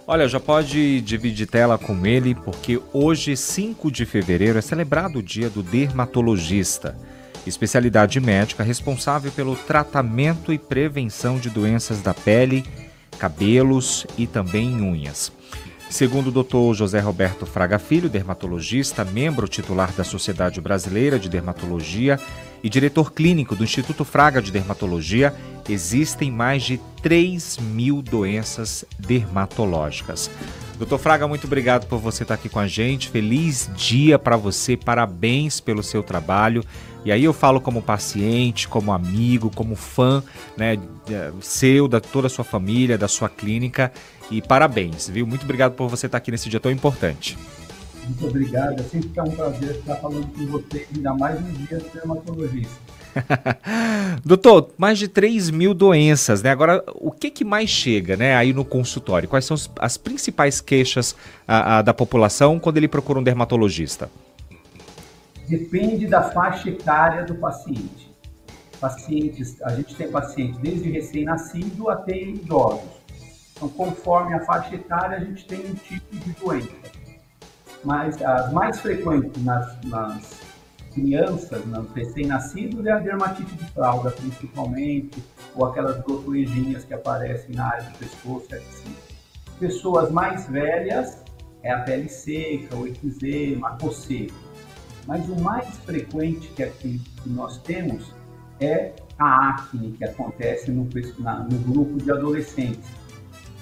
Olha, já pode dividir tela com ele, porque hoje, 5 de fevereiro, é celebrado o Dia do Dermatologista, especialidade médica responsável pelo tratamento e prevenção de doenças da pele, cabelos e também unhas. Segundo o Dr. José Roberto Fraga Filho, dermatologista, membro titular da Sociedade Brasileira de Dermatologia e diretor clínico do Instituto Fraga de Dermatologia, existem mais de 3.000 doenças dermatológicas. Dr. Fraga, muito obrigado por você estar aqui com a gente. Feliz dia para você, parabéns pelo seu trabalho. E aí eu falo como paciente, como amigo, como fã, né, seu, da toda a sua família, da sua clínica. E parabéns, viu? Muito obrigado por você estar aqui nesse dia tão importante. Muito obrigado. É sempre que é um prazer estar falando com você, ainda mais um dia de dermatologista. Doutor, mais de 3.000 doenças, né? Agora, o que mais chega, né, aí no consultório? Quais são as principais queixas da população quando ele procura um dermatologista? Depende da faixa etária do paciente. A gente tem pacientes desde recém-nascido até idosos. Então, conforme a faixa etária, a gente tem um tipo de doença. Mas as mais frequentes nas crianças, nos recém-nascidos, é a dermatite de fralda, principalmente, ou aquelas brotoejinhas que aparecem na área do pescoço e assim. Pessoas mais velhas é a pele seca, o eczema, a coceira. Mas o mais frequente que nós temos é a acne, que acontece no grupo de adolescentes,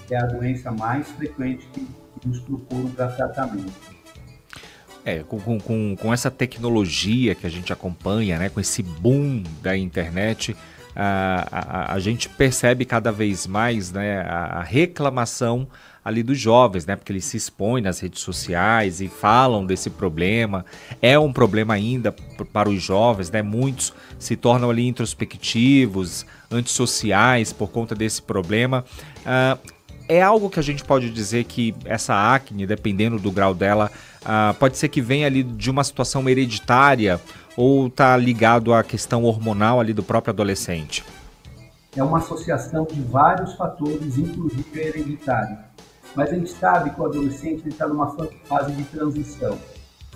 que é a doença mais frequente que nos procuram para tratamento. Com essa tecnologia que a gente acompanha, né, com esse boom da internet, a gente percebe cada vez mais, né, a reclamação ali dos jovens, né, porque eles se expõem nas redes sociais e falam desse problema. É um problema ainda para os jovens, né, muitos se tornam ali introspectivos, antissociais por conta desse problema. É algo que a gente pode dizer que essa acne, dependendo do grau dela, pode ser que venha ali de uma situação hereditária ou está ligado à questão hormonal ali do próprio adolescente? É uma associação de vários fatores, inclusive hereditário. Mas a gente sabe que o adolescente está numa fase de transição,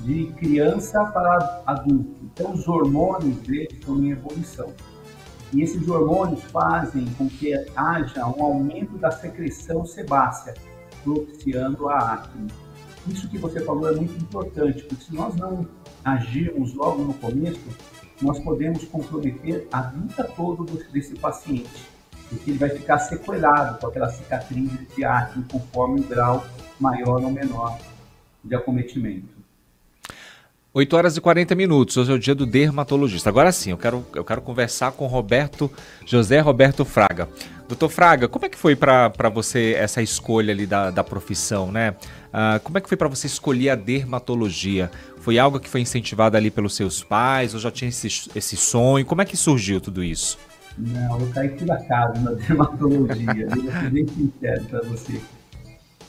de criança para adulto. Então, os hormônios dele estão em evolução. E esses hormônios fazem com que haja um aumento da secreção sebácea, propiciando a acne. Isso que você falou é muito importante, porque se nós não agirmos logo no começo, nós podemos comprometer a vida toda desse paciente, porque ele vai ficar sequelado com aquela cicatriz de acne conforme o grau maior ou menor de acometimento. 8 horas e 40 minutos, hoje é o dia do dermatologista. Agora sim, eu quero conversar com José Roberto Fraga. Doutor Fraga, como é que foi para você essa escolha ali da profissão, né? Como é que foi para você escolher a dermatologia? Foi algo que foi incentivado ali pelos seus pais, ou já tinha esse sonho? Como é que surgiu tudo isso? Não, eu caí por acaso na dermatologia, eu vou ser bem sincero para você.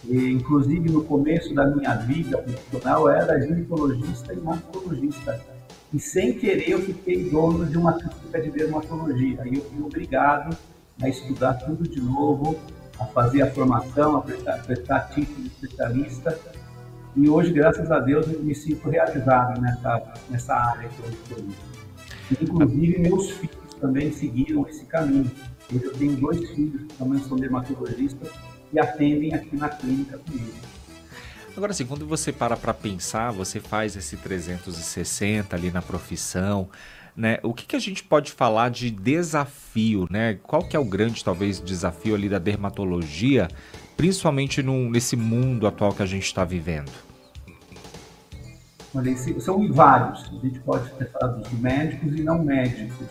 E, inclusive, no começo da minha vida profissional, eu era ginecologista e mastologista. E, sem querer, eu fiquei dono de uma clínica de dermatologia. Aí eu fui obrigado a estudar tudo de novo, a fazer a formação, a prestar título de especialista. E hoje, graças a Deus, eu me sinto realizado nessa área que eu escolhi. Inclusive, meus filhos também seguiram esse caminho. Hoje eu tenho 2 filhos que também são dermatologistas e atendem aqui na clínica comigo. Agora sim, quando você para pensar, você faz esse 360 ali na profissão, né? O que a gente pode falar de desafio, né? Qual que é o grande, talvez, desafio ali da dermatologia, principalmente nesse mundo atual que a gente está vivendo? Olha, são vários. A gente pode falar dos médicos e não médicos.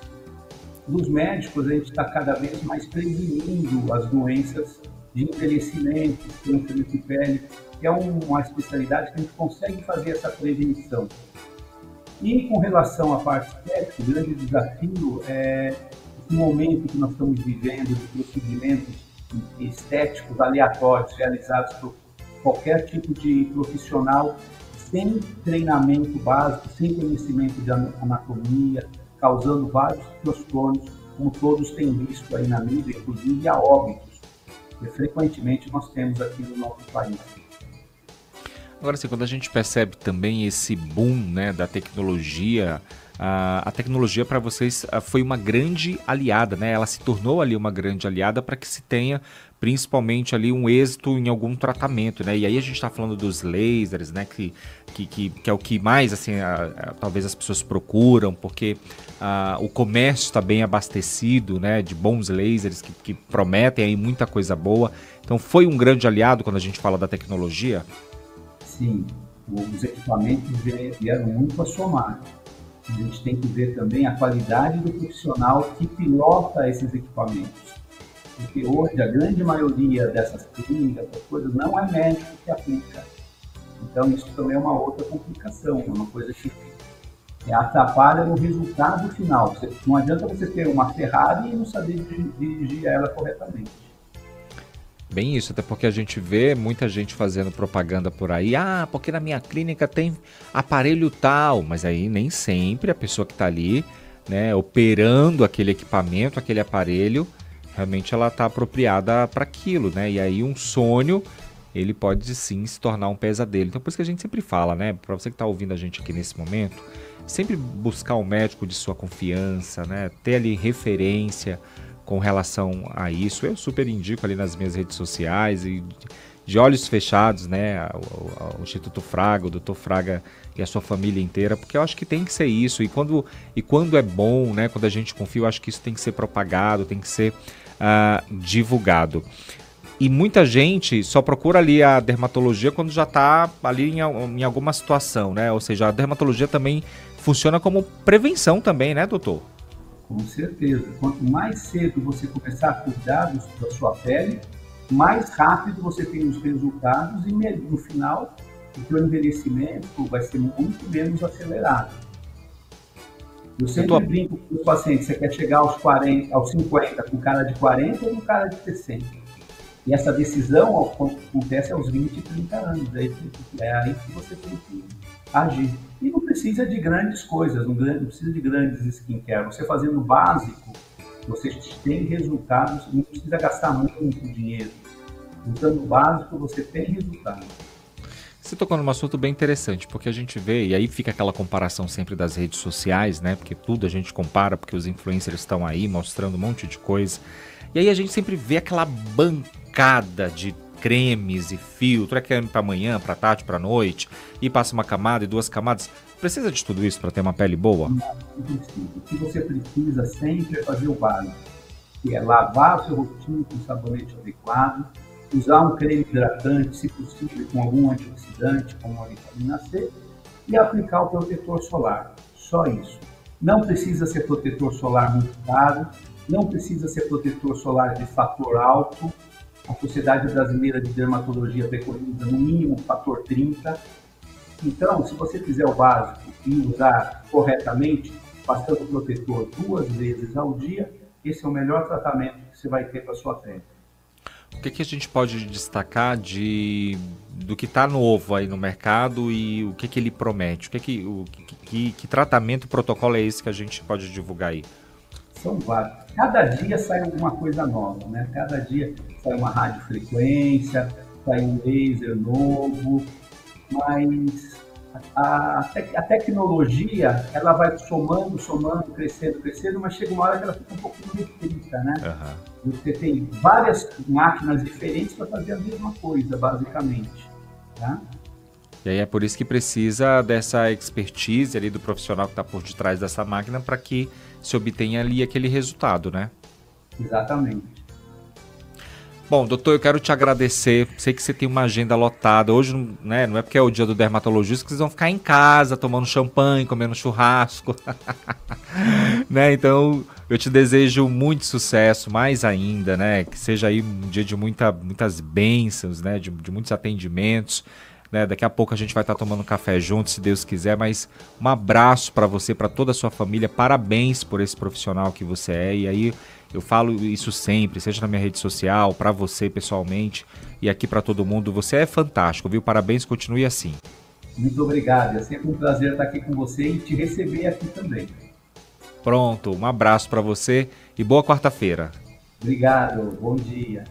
Dos médicos, a gente está cada vez mais prevenindo as doenças de envelhecimento, câncer de pele, que é uma especialidade que a gente consegue fazer essa prevenção. E com relação à parte estética, o grande desafio é esse momento que nós estamos vivendo de procedimentos estéticos aleatórios realizados por qualquer tipo de profissional sem treinamento básico, sem conhecimento de anatomia, causando vários transtornos, como todos têm visto aí na mídia, inclusive a óbitos. que frequentemente nós temos aqui no nosso país. Agora, assim, quando a gente percebe também esse boom, né, da tecnologia, a tecnologia para vocês foi uma grande aliada, né? Ela se tornou ali uma grande aliada para que se tenha principalmente ali um êxito em algum tratamento, né? E aí a gente está falando dos lasers, né? Que é o que mais, assim, talvez as pessoas procuram, porque o comércio está bem abastecido, né? De bons lasers que prometem aí muita coisa boa. Então foi um grande aliado quando a gente fala da tecnologia? Sim, os equipamentos vieram muito a somar. A gente tem que ver também a qualidade do profissional que pilota esses equipamentos. Porque hoje a grande maioria dessas clínicas, essas coisas, não é médico que aplica. Então isso também é uma outra complicação, é uma coisa que atrapalha no resultado final. Não adianta você ter uma Ferrari e não saber dirigir ela corretamente. Bem isso, até porque a gente vê muita gente fazendo propaganda por aí, porque na minha clínica tem aparelho tal, mas aí nem sempre a pessoa que está ali, né, operando aquele equipamento, aquele aparelho, realmente ela está apropriada para aquilo, né, e aí um sonho, ele pode sim se tornar um pesadelo. Então por isso que a gente sempre fala, né, para você que está ouvindo a gente aqui nesse momento, sempre buscar um médico de sua confiança, né, ter ali referência com relação a isso. Eu super indico ali nas minhas redes sociais e de olhos fechados, né, ao Instituto Fraga, o Dr. Fraga e a sua família inteira, porque eu acho que tem que ser isso. E quando é bom, né, quando a gente confia, eu acho que isso tem que ser propagado, tem que ser divulgado. E muita gente só procura ali a dermatologia quando já está ali em alguma situação, né? Ou seja, a dermatologia também funciona como prevenção também, né, doutor? Com certeza. Quanto mais cedo você começar a cuidar da sua pele, mais rápido você tem os resultados e no final o seu envelhecimento vai ser muito menos acelerado. Eu sempre brinco com os pacientes, você quer chegar aos 40, aos 50 com cara de 40 ou com cara de 60? E essa decisão acontece aos 20 e 30 anos. É aí que você tem que agir. E não precisa de grandes coisas, não precisa de grandes skincare. Você fazendo o básico, você tem resultados, não precisa gastar muito dinheiro. Usando o básico, você tem resultado. Você tocou num assunto bem interessante, porque a gente vê, e aí fica aquela comparação sempre das redes sociais, né? Porque tudo a gente compara, porque os influencers estão aí mostrando um monte de coisa. E aí a gente sempre vê aquela bancada de cremes e filtro, creme para manhã, para tarde, para noite, e passa uma camada e 2 camadas. Precisa de tudo isso para ter uma pele boa? Não precisa. O que você precisa sempre é fazer o básico, que é lavar o seu rostinho com sabonete adequado, usar um creme hidratante, se possível, com algum antioxidante, como a vitamina C, e aplicar o protetor solar. Só isso. Não precisa ser protetor solar muito caro, não precisa ser protetor solar de fator alto. A Sociedade Brasileira de Dermatologia preconiza no mínimo o fator 30. Então, se você fizer o básico e usar corretamente, passando o protetor 2 vezes ao dia, esse é o melhor tratamento que você vai ter para a sua pele. O que a gente pode destacar do que está novo aí no mercado e o que ele promete? Que tratamento, protocolo é esse que a gente pode divulgar aí? São vários. Cada dia sai alguma coisa nova, né? Cada dia sai uma radiofrequência, sai um laser novo, mas a tecnologia, ela vai somando, crescendo, mas chega uma hora que ela fica um pouco restrita, né? Uhum. Você tem várias máquinas diferentes para fazer a mesma coisa, basicamente, tá? E aí é por isso que precisa dessa expertise ali do profissional que está por detrás dessa máquina para que se obtenha ali aquele resultado, né? Exatamente. Bom, doutor, eu quero te agradecer. Sei que você tem uma agenda lotada. Hoje, né, não é porque é o dia do dermatologista que vocês vão ficar em casa tomando champanhe, comendo churrasco. Né? Então, eu te desejo muito sucesso, mais ainda, né? Que seja aí um dia de muitas bênçãos, né? De muitos atendimentos. Né? Daqui a pouco a gente vai estar tomando café juntos, se Deus quiser, mas um abraço para você, para toda a sua família, parabéns por esse profissional que você é, e aí eu falo isso sempre, seja na minha rede social, para você pessoalmente e aqui para todo mundo, você é fantástico, viu? Parabéns, continue assim. Muito obrigado, é sempre um prazer estar aqui com você e te receber aqui também. Pronto, um abraço para você e boa quarta-feira. Obrigado, bom dia.